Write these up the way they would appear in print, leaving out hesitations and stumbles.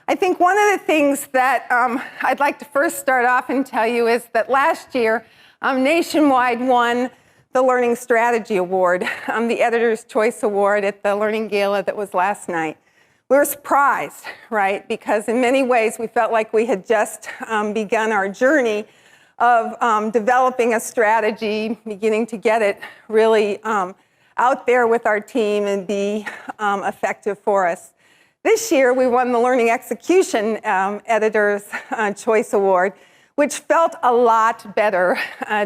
I think one of the things that I'd like to first start off and tell you is that last year, Nationwide won the Learning Strategy Award, the Editor's Choice Award at the Learning Gala that was last night. We were surprised, right? Because in many ways, we felt like we had just begun our journey of developing a strategy, beginning to get it really out there with our team and be effective for us. This year, we won the Learning Execution Editor's Choice Award, which felt a lot better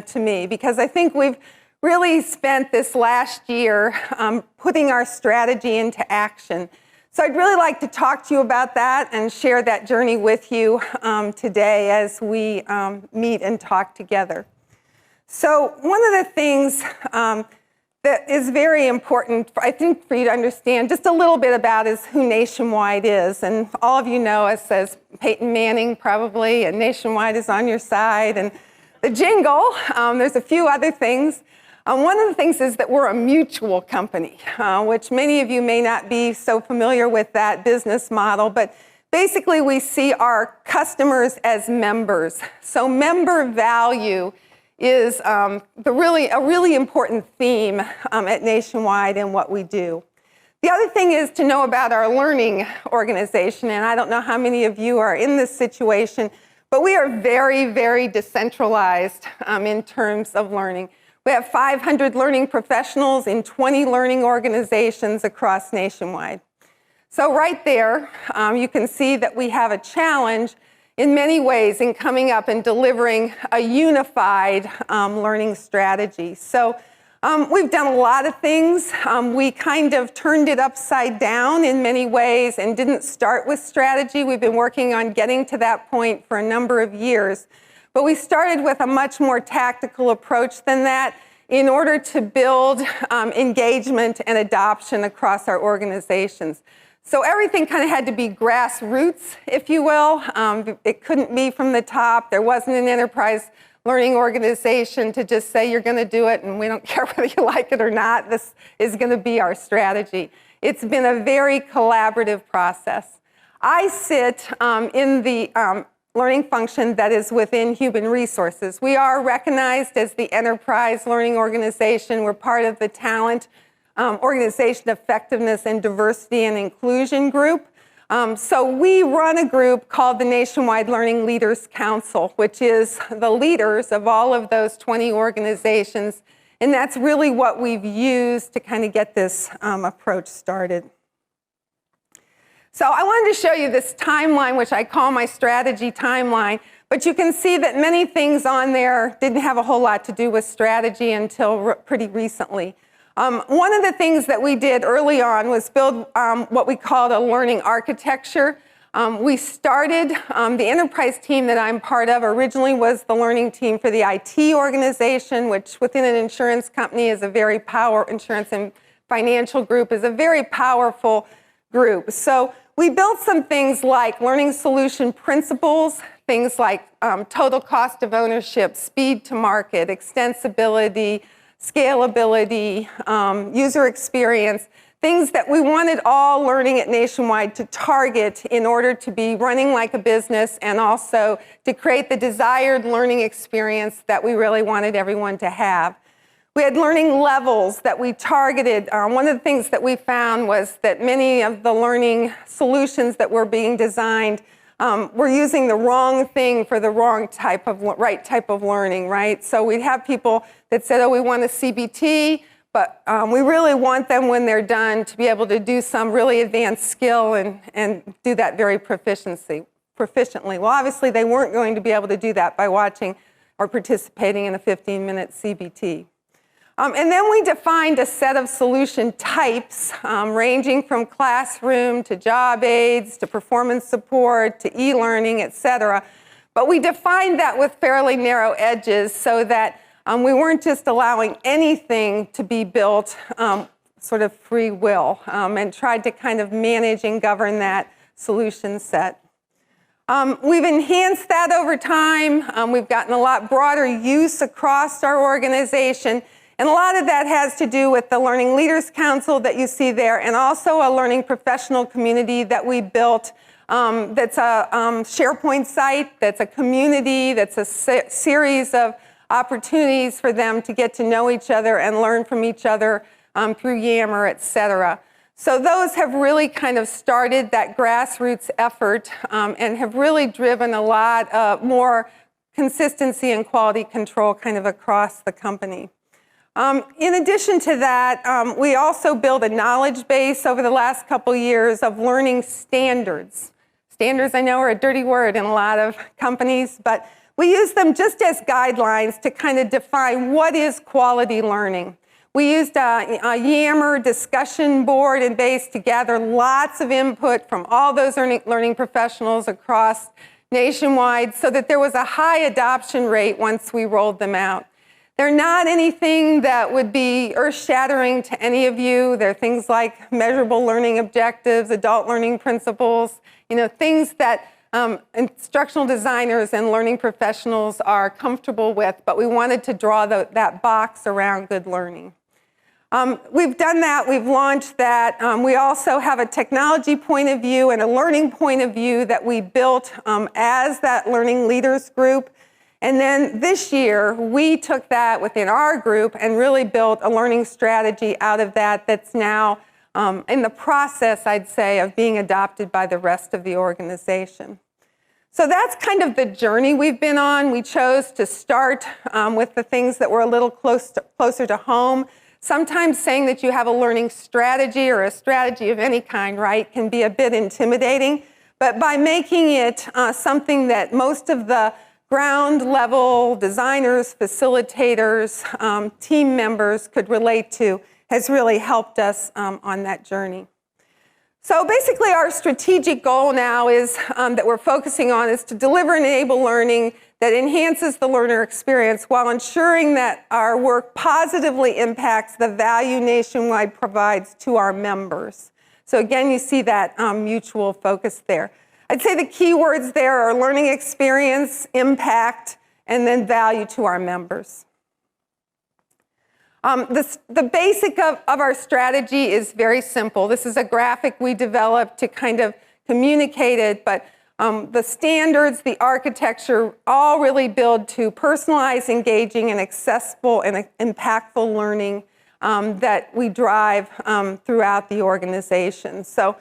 to me, because I think we've really spent this last year putting our strategy into action. So I'd really like to talk to you about that and share that journey with you today as we meet and talk together. So one of the things that is very important, I think, for you to understand just a little bit about is who Nationwide is. And all of you know us as Peyton Manning, probably, and Nationwide is on your side. And the jingle, there's a few other things. One of the things is that we're a mutual company, which many of you may not be so familiar with that business model. But basically, we see our customers as members. So member value is a really important theme at Nationwide in what we do. The other thing is to know about our learning organization, and I don't know how many of you are in this situation, but we are very, very decentralized in terms of learning. We have 500 learning professionals in 20 learning organizations across Nationwide. So right there, you can see that we have a challenge in many ways in coming up and delivering a unified learning strategy. So we've done a lot of things. We kind of turned it upside down in many ways and didn't start with strategy. We've been working on getting to that point for a number of years. But we started with a much more tactical approach than that in order to build engagement and adoption across our organizations. So everything kind of had to be grassroots, if you will. It couldn't be from the top. There wasn't an enterprise learning organization to just say, you're going to do it, and we don't care whether you like it or not. This is going to be our strategy. It's been a very collaborative process. I sit in the learning function that is within human resources. We are recognized as the enterprise learning organization. We're part of the talent organization effectiveness and diversity and inclusion group. So we run a group called the Nationwide Learning Leaders Council, which is the leaders of all of those 20 organizations. And that's really what we've used to kind of get this approach started. So I wanted to show you this timeline, which I call my strategy timeline. But you can see that many things on there didn't have a whole lot to do with strategy until pretty recently. One of the things that we did early on was build what we called a learning architecture. We started, the enterprise team that I'm part of originally was the learning team for the IT organization, which within an insurance company is a very insurance and financial group is a very powerful group. So we built some things like learning solution principles, things like total cost of ownership, speed to market, extensibility, scalability, user experience, things that we wanted all learning at Nationwide to target in order to be running like a business and also to create the desired learning experience that we really wanted everyone to have. We had learning levels that we targeted. One of the things that we found was that many of the learning solutions that were being designed we're using the wrong thing for the right type of learning, right? So we'd have people that said, oh, we want a CBT, but we really want them when they're done to be able to do some really advanced skill and do that very proficiently. Well, obviously, they weren't going to be able to do that by watching or participating in a 15-minute CBT. And then we defined a set of solution types ranging from classroom to job aids to performance support to e-learning, et cetera. But we defined that with fairly narrow edges so that we weren't just allowing anything to be built sort of free will and tried to kind of manage and govern that solution set. We've enhanced that over time. We've gotten a lot broader use across our organization. And a lot of that has to do with the Learning Leaders Council that you see there, and also a learning professional community that we built that's a SharePoint site, that's a community, that's a series of opportunities for them to get to know each other and learn from each other through Yammer, et cetera. So those have really kind of started that grassroots effort and have really driven a lot more consistency and quality control kind of across the company. In addition to that, we also built a knowledge base over the last couple years of learning standards. Standards, I know, are a dirty word in a lot of companies, but we use them just as guidelines to kind of define what is quality learning. We used a Yammer discussion board and base to gather lots of input from all those learning professionals across nationwide so that there was a high adoption rate once we rolled them out. They're not anything that would be earth-shattering to any of you. They're things like measurable learning objectives, adult learning principles, things that instructional designers and learning professionals are comfortable with, but we wanted to draw that box around good learning. We've done that, we've launched that. We also have a technology point of view and a learning point of view that we built as that learning leaders group. And then this year, we took that within our group and really built a learning strategy out of that that's now in the process, I'd say, of being adopted by the rest of the organization. So that's kind of the journey we've been on. We chose to start with the things that were a little closer to home. Sometimes saying that you have a learning strategy or a strategy of any kind, right, can be a bit intimidating. But by making it something that most of the ground level designers, facilitators, team members could relate to has really helped us on that journey. So basically our strategic goal now is that we're focusing on is to deliver and enable learning that enhances the learner experience while ensuring that our work positively impacts the value Nationwide provides to our members. So again, you see that mutual focus there. I'd say the key words there are learning experience, impact, and then value to our members. The basic of our strategy is very simple. This is a graphic we developed to kind of communicate it, but the standards, the architecture, all really build to personalized, engaging, and accessible and impactful learning that we drive throughout the organization. So,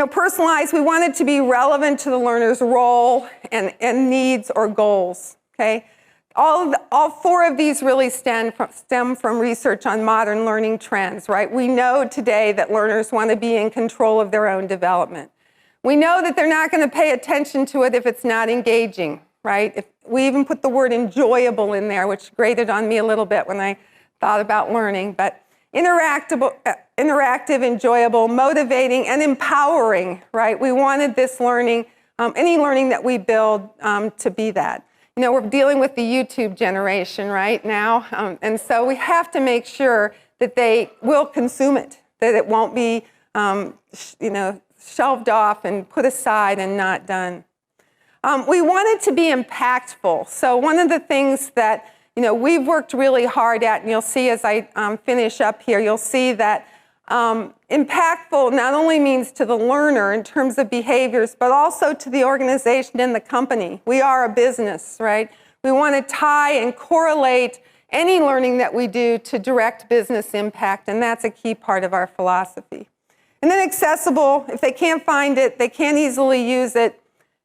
personalized, we want it to be relevant to the learner's role and needs or goals, okay? All four of these really stem from research on modern learning trends, right? We know today that learners want to be in control of their own development. We know that they're not going to pay attention to it if it's not engaging, right? If we even put the word enjoyable in there, which grated on me a little bit when I thought about learning, but interactive, enjoyable, motivating, and empowering, right? We wanted this learning, any learning that we build to be that. We're dealing with the YouTube generation right now, and so we have to make sure that they will consume it, that it won't be, shelved off and put aside and not done. We want it to be impactful. So one of the things that we've worked really hard at, and you'll see as I finish up here, you'll see that impactful not only means to the learner in terms of behaviors, but also to the organization and the company. We are a business, right? We want to tie and correlate any learning that we do to direct business impact, and that's a key part of our philosophy. And then accessible, if they can't find it, they can't easily use it,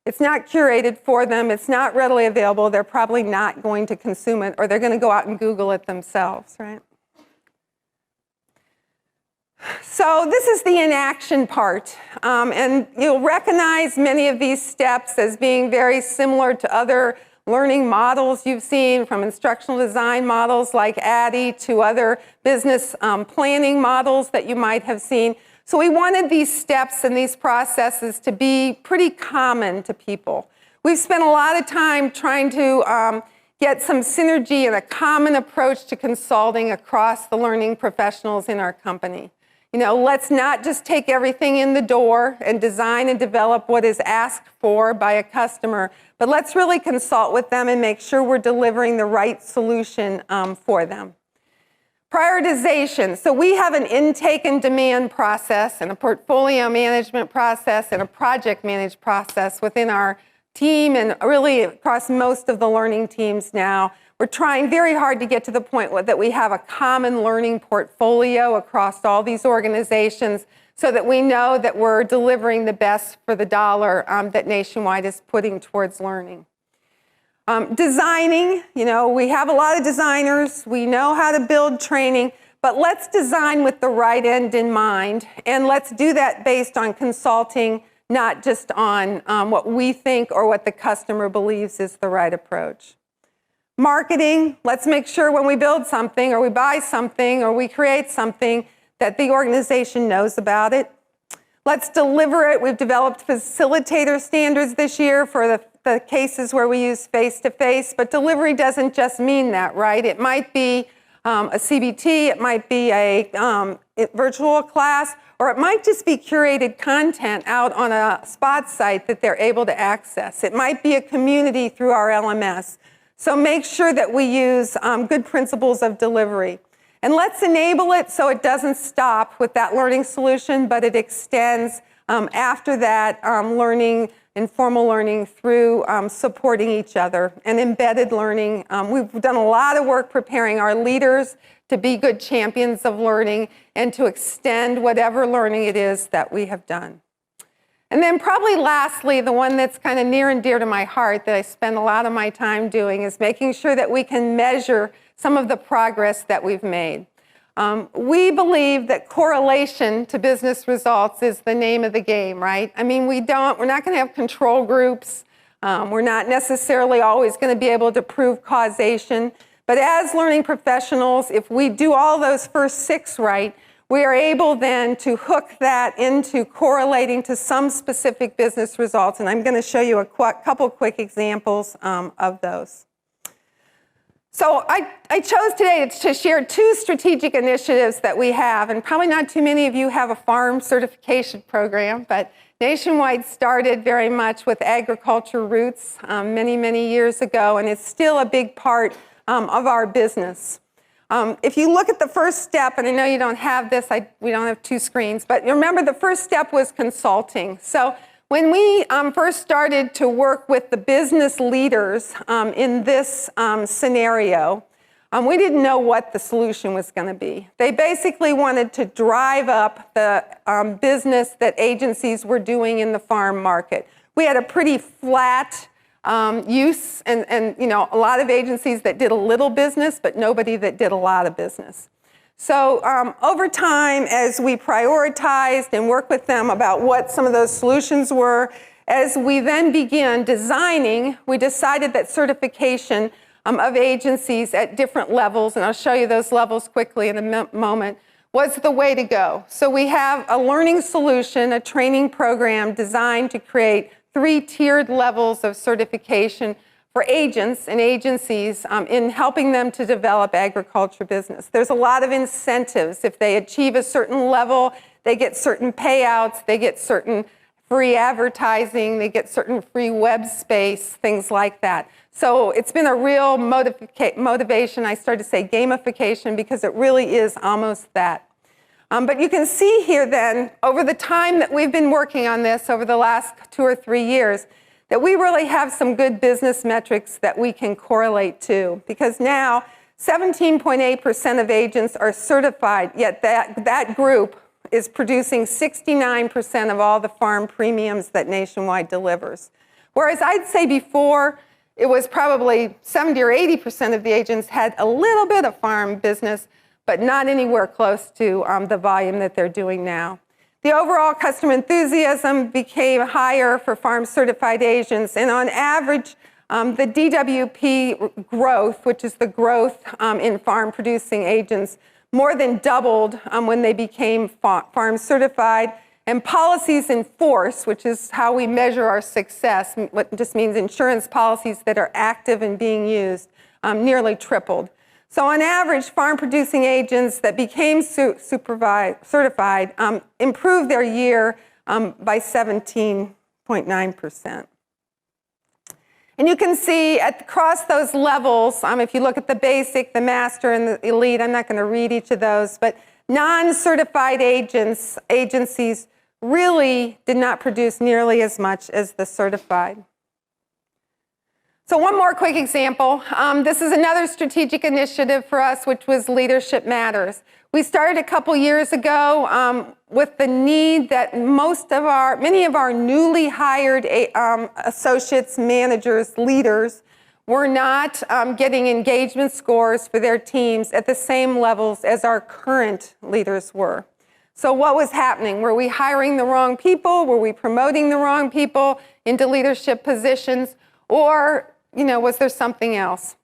it's not curated for them, it's not readily available, they're probably not going to consume it, or they're going to go out and Google it themselves, right? So this is the inaction part, and you'll recognize many of these steps as being very similar to other learning models you've seen, from instructional design models like ADDIE to other business planning models that you might have seen. So we wanted these steps and these processes to be pretty common to people. We've spent a lot of time trying to get some synergy and a common approach to consulting across the learning professionals in our company. Let's not just take everything in the door and design and develop what is asked for by a customer, but let's really consult with them and make sure we're delivering the right solution for them. Prioritization. So we have an intake and demand process and a portfolio management process and a project management process within our team and really across most of the learning teams now. We're trying very hard to get to the point that we have a common learning portfolio across all these organizations so that we know that we're delivering the best for the dollar that Nationwide is putting towards learning. Designing, we have a lot of designers, we know how to build training, but let's design with the right end in mind, and let's do that based on consulting, not just on what we think or what the customer believes is the right approach. Marketing, let's make sure when we build something or we buy something or we create something that the organization knows about it. Let's deliver it. We've developed facilitator standards this year for the cases where we use face-to-face, but delivery doesn't just mean that, right? It might be a CBT, it might be a virtual class, or it might just be curated content out on a spot site that they're able to access. It might be a community through our LMS. So make sure that we use good principles of delivery. And let's enable it so it doesn't stop with that learning solution, but it extends after that learning, informal learning through supporting each other and embedded learning. We've done a lot of work preparing our leaders to be good champions of learning and to extend whatever learning it is that we have done. And then probably lastly, the one that's kind of near and dear to my heart that I spend a lot of my time doing is making sure that we can measure some of the progress that we've made. We believe that correlation to business results is the name of the game, right? I mean, we're not going to have control groups. We're not necessarily always going to be able to prove causation. But as learning professionals, if we do all those first 6 right, we are able then to hook that into correlating to some specific business results. And I'm going to show you a couple quick examples of those. So I chose today to share 2 strategic initiatives that we have, and probably not too many of you have a farm certification program, but Nationwide started very much with agriculture roots many, many years ago, and it's still a big part of our business. If you look at the first step, and I know you don't have this, we don't have 2 screens, but remember the first step was consulting. So when we first started to work with the business leaders in this scenario, we didn't know what the solution was going to be. They basically wanted to drive up the business that agencies were doing in the farm market. We had a pretty flat use and a lot of agencies that did a little business, but nobody that did a lot of business. So over time, as we prioritized and worked with them about what some of those solutions were, as we then began designing, we decided that certification of agencies at different levels, and I'll show you those levels quickly in a moment, was the way to go. So we have a learning solution, a training program designed to create 3 tiered levels of certification for agents and agencies in helping them to develop agriculture business. There's a lot of incentives. If they achieve a certain level, they get certain payouts, they get certain free advertising, they get certain free web space, things like that. So it's been a real motivation. I started to say gamification because it really is almost that. But you can see here then, over the time that we've been working on this, over the last 2 or 3 years, that we really have some good business metrics that we can correlate to. Because now, 17.8% of agents are certified, yet that group is producing 69% of all the farm premiums that Nationwide delivers. Whereas I'd say before, it was probably 70 or 80% of the agents had a little bit of farm business, but not anywhere close to the volume that they're doing now. The overall customer enthusiasm became higher for farm certified agents, and on average, the DWP growth, which is the growth in farm producing agents, more than doubled when they became farm certified, and policies in force, which is how we measure our success, what just means insurance policies that are active and being used, nearly tripled. So on average, farm-producing agents that became certified improved their year by 17.9%. And you can see across those levels, if you look at the basic, the master, and the elite, I'm not going to read each of those, but non-certified agencies really did not produce nearly as much as the certified. So one more quick example. This is another strategic initiative for us, which was Leadership Matters. We started a couple years ago with the need that many of our newly hired associates, managers, leaders were not getting engagement scores for their teams at the same levels as our current leaders were. So what was happening? Were we hiring the wrong people? Were we promoting the wrong people into leadership positions? Or was there something else?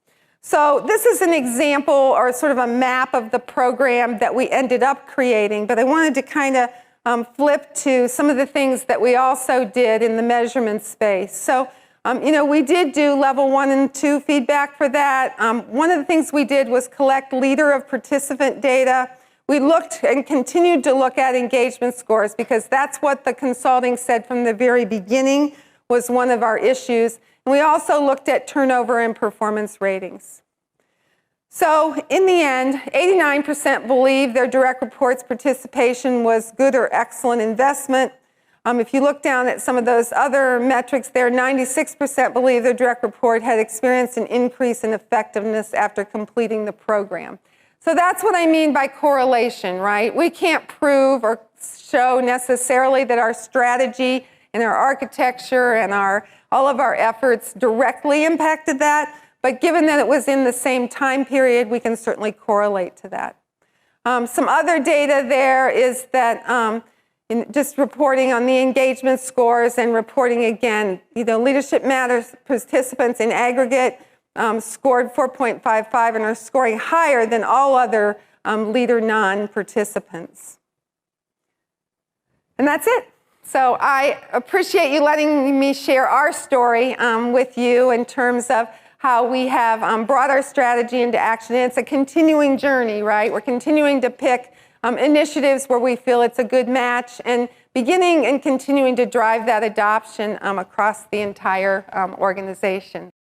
So this is an example or sort of a map of the program that we ended up creating, but I wanted to kind of flip to some of the things that we also did in the measurement space. So, we did do level 1 and 2 feedback for that. One of the things we did was collect leader of participant data. We looked and continued to look at engagement scores because that's what the consulting said from the very beginning was one of our issues. And we also looked at turnover and performance ratings. So in the end, 89% believe their direct reports participation was good or excellent investment. If you look down at some of those other metrics there, 96% believe their direct report had experienced an increase in effectiveness after completing the program. So that's what I mean by correlation, right? We can't prove or show necessarily that our strategy and our architecture and all of our efforts directly impacted that, but given that it was in the same time period, we can certainly correlate to that. Some other data there is that just reporting on the engagement scores and reporting again, Leadership Matters participants in aggregate scored 4.55 and are scoring higher than all other leader non-participants. And that's it. So I appreciate you letting me share our story with you in terms of how we have brought our strategy into action. And it's a continuing journey, right? We're continuing to pick initiatives where we feel it's a good match and beginning and continuing to drive that adoption across the entire organization.